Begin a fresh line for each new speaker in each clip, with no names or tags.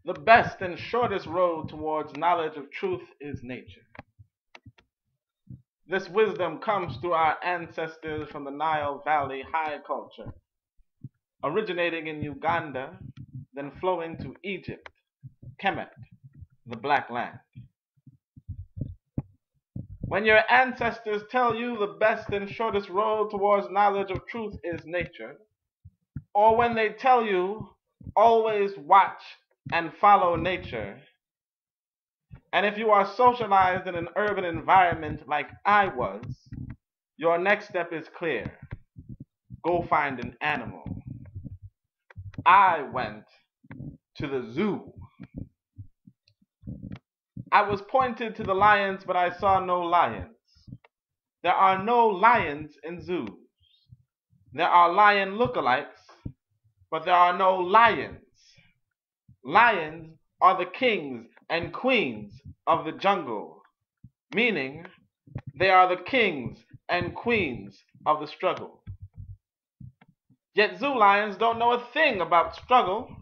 The best and shortest road towards knowledge of truth is nature. This wisdom comes through our ancestors from the Nile Valley high culture, originating in Uganda, then flowing to Egypt, Kemet, the Black Land. When your ancestors tell you the best and shortest road towards knowledge of truth is nature, or when they tell you always watch and follow nature, and if you are socialized in an urban environment like I was, your next step is clear. Go find an animal. I went to the zoo. I was pointed to the lions, but I saw no lions. There are no lions in zoos. There are lion lookalikes, but there are no lions. Lions are the kings and queens of the jungle, meaning they are the kings and queens of the struggle. Yet zoo lions don't know a thing about struggle.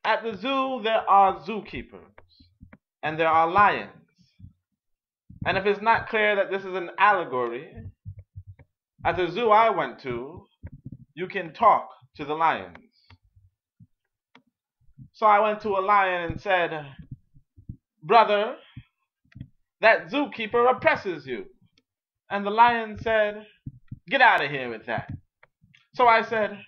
At the zoo, there are zookeepers, and there are lions. And if it's not clear that this is an allegory, at the zoo I went to, you can talk to the lions. So I went to a lion and said, "Brother, that zookeeper oppresses you." And the lion said, "Get out of here with that." So I said,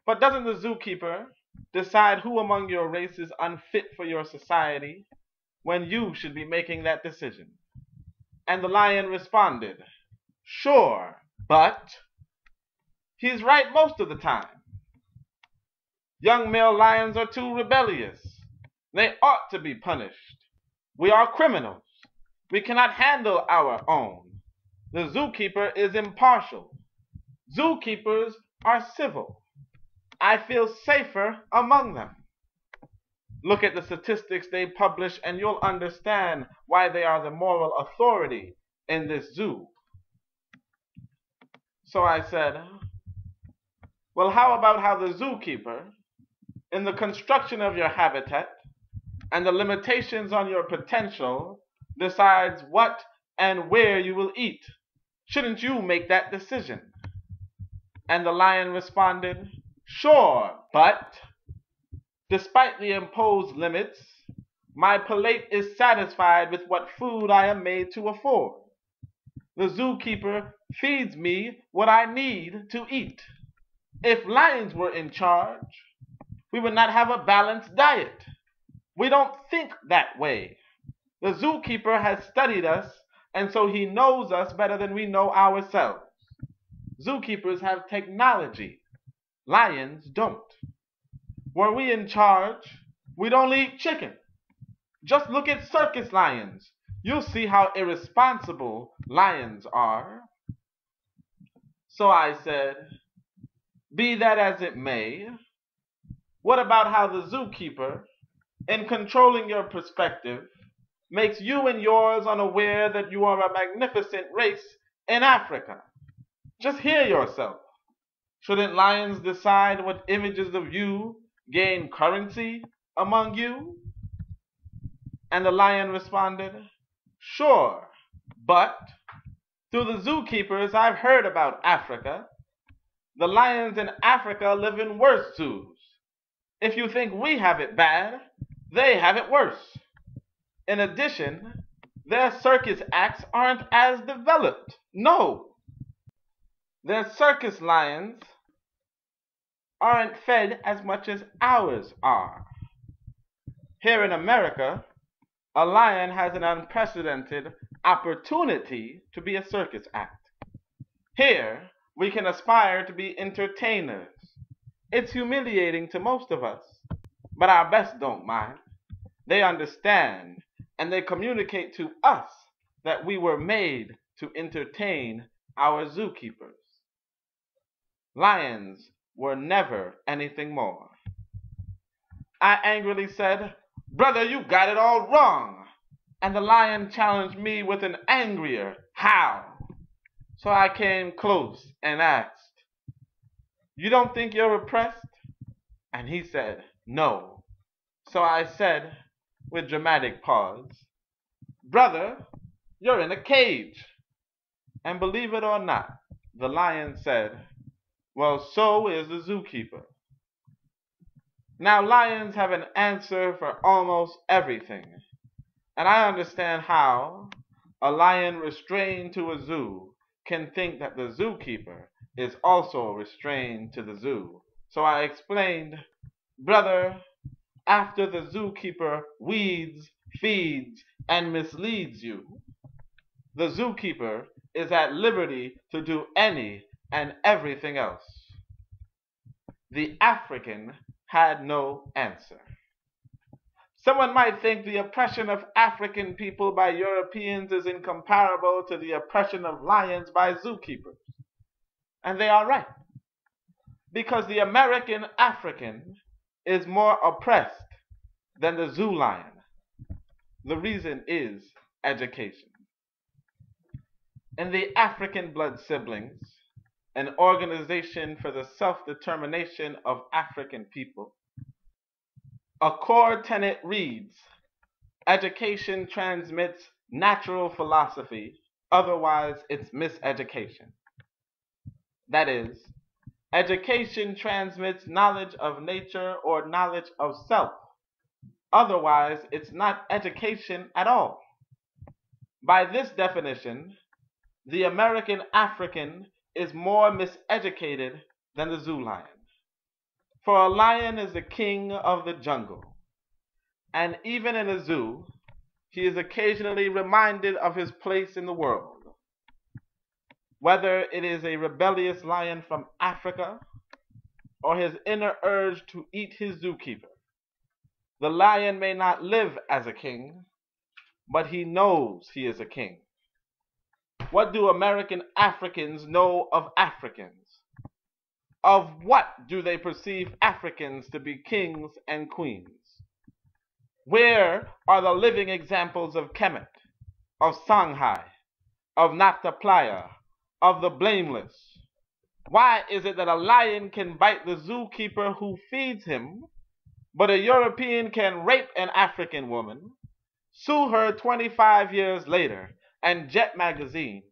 "But doesn't the zookeeper decide who among your race is unfit for your society when you should be making that decision?" And the lion responded, "Sure, but he's right most of the time. Young male lions are too rebellious. They ought to be punished. We are criminals. We cannot handle our own. The zookeeper is impartial. Zookeepers are civil. I feel safer among them. Look at the statistics they publish and you'll understand why they are the moral authority in this zoo." So I said, "Well, how about how the zookeeper, in the construction of your habitat and the limitations on your potential, decides what and where you will eat? Shouldn't you make that decision?" And the lion responded, "Sure, but despite the imposed limits, my palate is satisfied with what food I am made to afford. The zookeeper feeds me what I need to eat. If lions were in charge, we would not have a balanced diet. We don't think that way. The zookeeper has studied us, and so he knows us better than we know ourselves. Zookeepers have technology. Lions don't. Were we in charge, we'd only eat chicken. Just look at circus lions. You'll see how irresponsible lions are." So I said, "Be that as it may, what about how the zookeeper, in controlling your perspective, makes you and yours unaware that you are a magnificent race in Africa? Just hear yourself. Shouldn't lions decide what images of you gain currency among you?" And the lion responded, "Sure, but through the zookeepers I've heard about Africa. The lions in Africa live in worse zoos. If you think we have it bad, they have it worse. In addition, their circus acts aren't as developed. No, their circus lions aren't fed as much as ours are. Here in America, a lion has an unprecedented opportunity to be a circus act. Here, we can aspire to be entertainers. It's humiliating to most of us, but our best don't mind. They understand, and they communicate to us that we were made to entertain our zookeepers. Lions were never anything more." I angrily said, "Brother, you got it all wrong." And the lion challenged me with an angrier "How?" So I came close and asked, "You don't think you're oppressed? And he said, no. So I said, with dramatic pause, brother, you're in a cage. And believe it or not, the lion said, well, so is the zookeeper. Now, lions have an answer for almost everything. And I understand how a lion restrained to a zoo can think that the zookeeper is also restrained to the zoo. So I explained, brother, after the zookeeper weeds, feeds, and misleads you, the zookeeper is at liberty to do any and everything else. The African had no answer. Someone might think the oppression of African people by Europeans is incomparable to the oppression of lions by zookeepers. And they are right. Because the American African is more oppressed than the zoo lion. The reason is education. In the African Blood Siblings, an organization for the self-determination of African people, a core tenet reads, education transmits natural philosophy, otherwise it's miseducation. That is, education transmits knowledge of nature or knowledge of self, otherwise it's not education at all. By this definition, the American African is more miseducated than the zoo lion. For a lion is the king of the jungle, and even in a zoo, he is occasionally reminded of his place in the world. Whether it is a rebellious lion from Africa or his inner urge to eat his zookeeper, the lion may not live as a king, but he knows he is a king. What do American Africans know of Africans? Of what do they perceive Africans to be kings and queens? Where are the living examples of Kemet, of Songhai, of Nata Playa, of the blameless? Why is it that a lion can bite the zookeeper who feeds him, but a European can rape an African woman, sue her 25 years later, and Jet Magazine,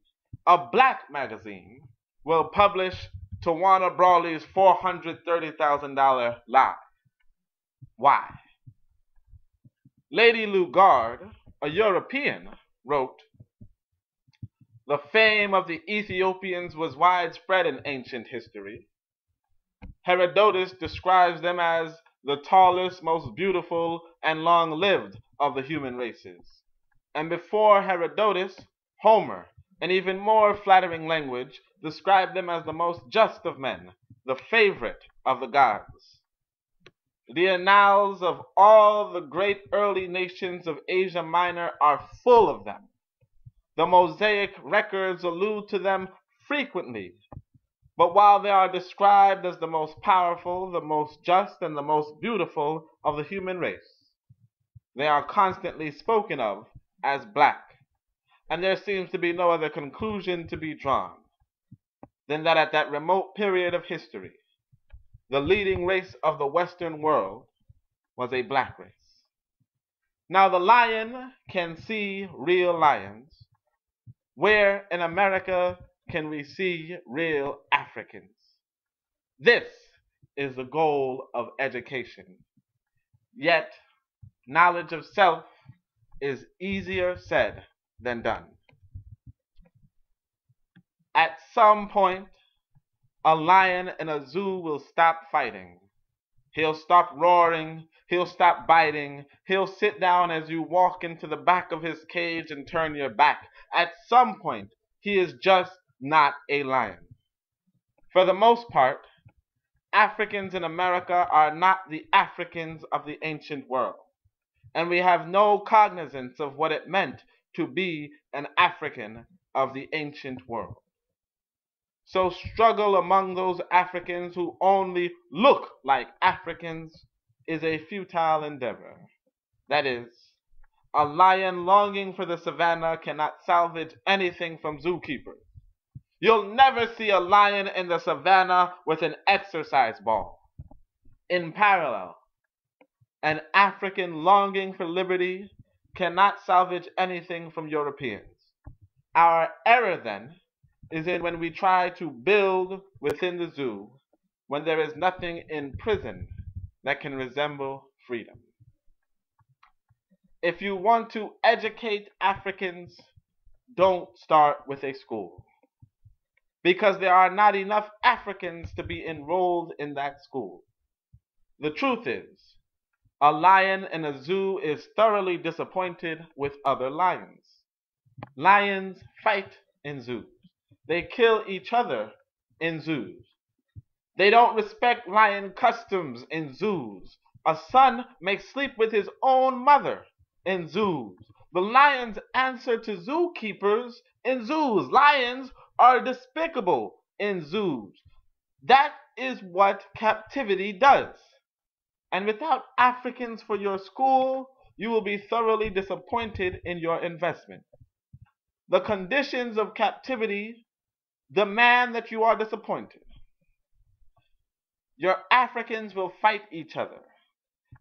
a black magazine, will publish Tawana Brawley's $430,000 lie? Why? Lady Lugard, a European, wrote, the fame of the Ethiopians was widespread in ancient history. Herodotus describes them as the tallest, most beautiful, and long-lived of the human races. And before Herodotus, Homer, in even more flattering language, described them as the most just of men, the favorite of the gods. The annals of all the great early nations of Asia Minor are full of them. The Mosaic records allude to them frequently, but while they are described as the most powerful, the most just, and the most beautiful of the human race, they are constantly spoken of as black, and there seems to be no other conclusion to be drawn than that at that remote period of history, the leading race of the Western world was a black race. Now the lion can see real lions. Where in America can we see real Africans? This is the goal of education. Yet, knowledge of self is easier said than done. At some point, a lion in a zoo will stop fighting. He'll stop roaring, he'll stop biting, he'll sit down as you walk into the back of his cage and turn your back. At some point, he is just not a lion. For the most part, Africans in America are not the Africans of the ancient world, and we have no cognizance of what it meant to be an African of the ancient world. So struggle among those Africans who only look like Africans is a futile endeavor. That is, a lion longing for the savannah cannot salvage anything from zookeepers. You'll never see a lion in the savannah with an exercise ball. In parallel, an African longing for liberty cannot salvage anything from Europeans. Our error, then, is in when we try to build within the zoo when there is nothing in prison that can resemble freedom. If you want to educate Africans, don't start with a school, because there are not enough Africans to be enrolled in that school. The truth is, a lion in a zoo is thoroughly disappointed with other lions. Lions fight in zoos. They kill each other in zoos. They don't respect lion customs in zoos. A son may sleep with his own mother in zoos. The lions answer to zookeepers in zoos. Lions are despicable in zoos. That is what captivity does. And without Africans for your school, you will be thoroughly disappointed in your investment. The conditions of captivity demand that you are disappointed. Your Africans will fight each other.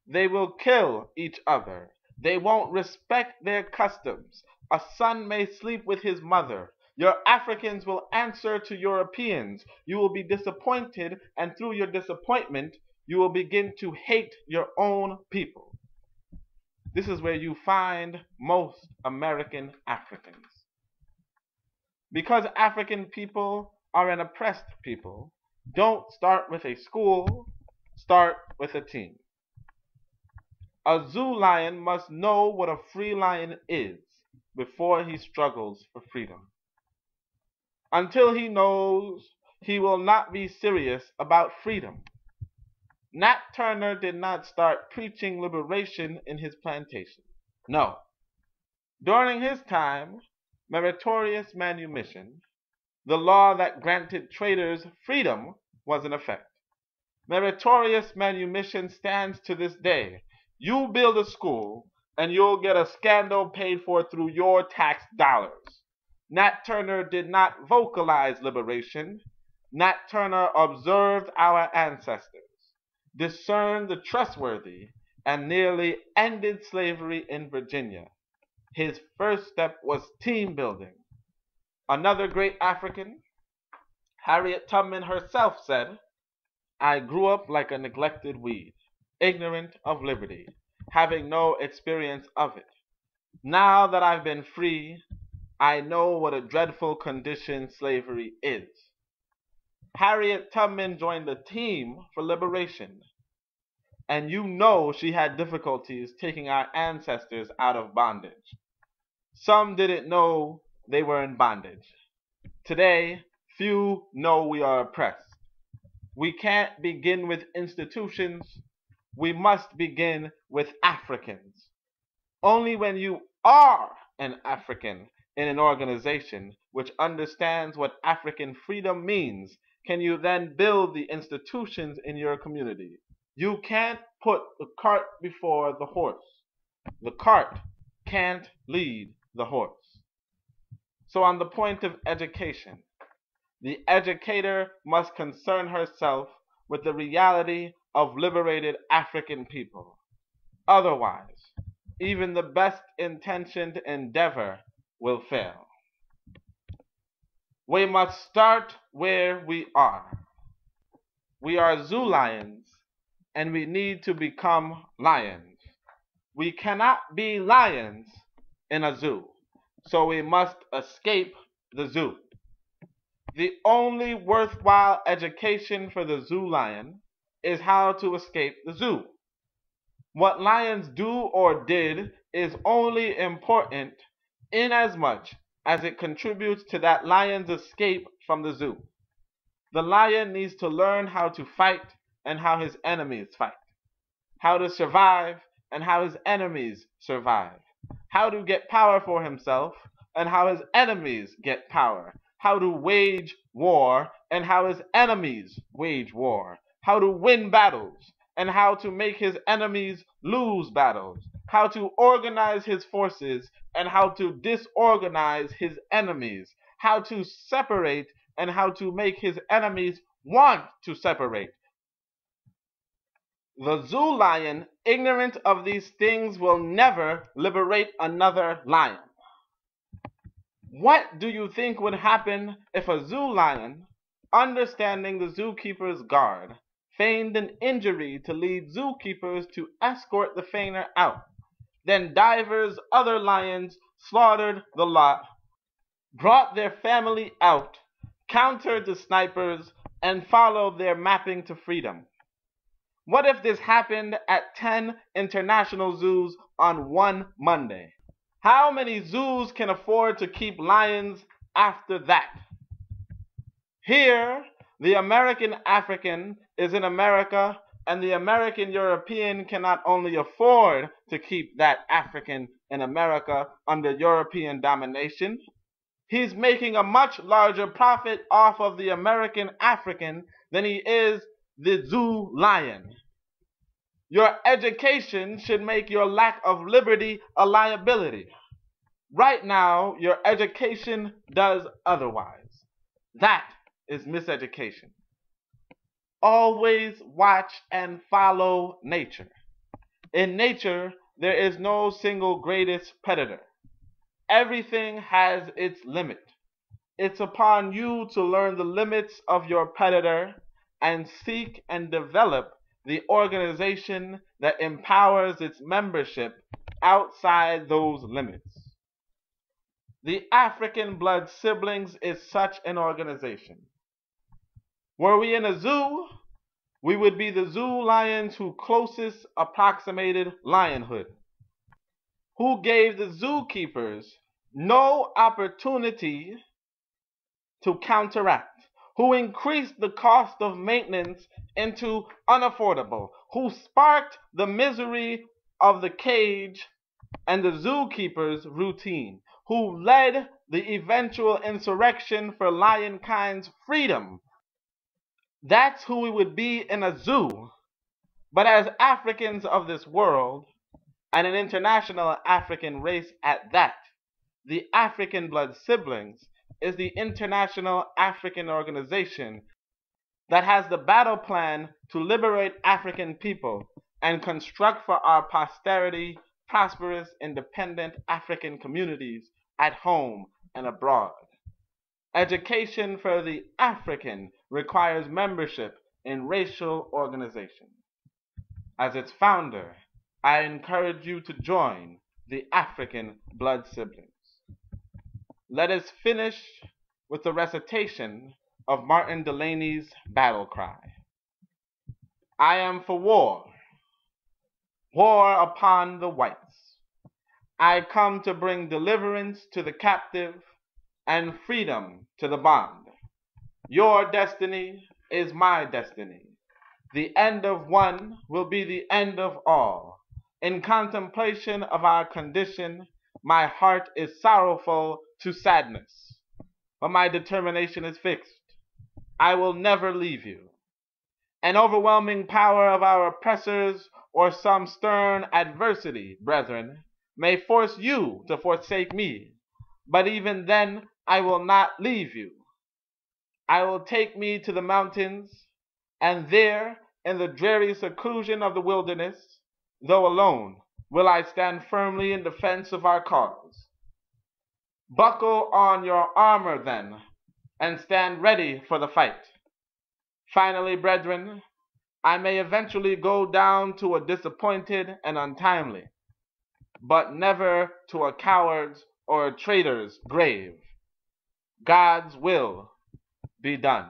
They will kill each other. They won't respect their customs. A son may sleep with his mother. Your Africans will answer to Europeans. You will be disappointed, and through your disappointment, you will begin to hate your own people. This is where you find most American Africans. Because African people are an oppressed people, don't start with a school, start with a team. A zoo lion must know what a free lion is before he struggles for freedom. Until he knows, he will not be serious about freedom. Nat Turner did not start preaching liberation in his plantation. No. During his time, meritorious manumission, the law that granted traders freedom, was in effect. Meritorious manumission stands to this day. You build a school, and you'll get a scandal paid for through your tax dollars. Nat Turner did not vocalize liberation. Nat Turner observed our ancestors, discerned the trustworthy, and nearly ended slavery in Virginia. His first step was team building. Another great African, Harriet Tubman herself, said, "I grew up like a neglected weed, ignorant of liberty, having no experience of it. Now that I've been free, I know what a dreadful condition slavery is." Harriet Tubman joined the team for liberation, and you know she had difficulties taking our ancestors out of bondage. Some didn't know they were in bondage. Today, few know we are oppressed. We can't begin with institutions. We must begin with Africans. Only when you are an African in an organization which understands what African freedom means can you then build the institutions in your community. You can't put the cart before the horse. The cart can't lead the horse. So on the point of education, the educator must concern herself with the reality of liberated African people. Otherwise, even the best intentioned endeavor will fail. We must start where we are. We are zoo lions, and we need to become lions. We cannot be lions in a zoo, so we must escape the zoo. The only worthwhile education for the zoo lion is how to escape the zoo. What lions do or did is only important inasmuch as it contributes to that lion's escape from the zoo. The lion needs to learn how to fight and how his enemies fight, how to survive and how his enemies survive, how to get power for himself and how his enemies get power, how to wage war and how his enemies wage war, how to win battles and how to make his enemies lose battles, how to organize his forces and how to disorganize his enemies, how to separate and how to make his enemies want to separate. The zoo lion, ignorant of these things, will never liberate another lion. What do you think would happen if a zoo lion, understanding the zookeeper's guard, feigned an injury to lead zookeepers to escort the feigner out? Then divers other lions slaughtered the lot, brought their family out, countered the snipers, and followed their mapping to freedom. What if this happened at 10 international zoos on one Monday? How many zoos can afford to keep lions after that? Here, the American African is in America, and the American European cannot only afford to keep that African in America under European domination, he's making a much larger profit off of the American African than he is the zoo lion. Your education should make your lack of liberty a liability. Right now, your education does otherwise. That is miseducation. Always watch and follow nature. In nature, there is no single greatest predator. Everything has its limit. It's upon you to learn the limits of your predator and seek and develop the organization that empowers its membership outside those limits. The African Blood Siblings is such an organization. Were we in a zoo, we would be the zoo lions who closest approximated lionhood, who gave the zookeepers no opportunity to counteract, who increased the cost of maintenance into unaffordable, who sparked the misery of the cage and the zookeeper's routine, who led the eventual insurrection for lionkind's freedom. That's who we would be in a zoo. But as Africans of this world, and an international African race at that, the African Blood Siblings is the international African organization that has the battle plan to liberate African people and construct for our posterity prosperous, independent African communities at home and abroad. Education for the African requires membership in racial organizations. As its founder, I encourage you to join the African Blood Siblings. Let us finish with the recitation of Martin Delaney's battle cry. I am for war, war upon the whites. I come to bring deliverance to the captive and freedom to the bond. Your destiny is my destiny. The end of one will be the end of all. In contemplation of our condition, my heart is sorrowful to sadness, but my determination is fixed. I will never leave you. An overwhelming power of our oppressors or some stern adversity, brethren, may force you to forsake me, but even then I will not leave you. I will take me to the mountains, and there, in the dreary seclusion of the wilderness, though alone, will I stand firmly in defense of our cause. Buckle on your armor then, and stand ready for the fight. Finally, brethren, I may eventually go down to a disappointed and untimely, but never to a coward's or a traitor's grave. God's will be done.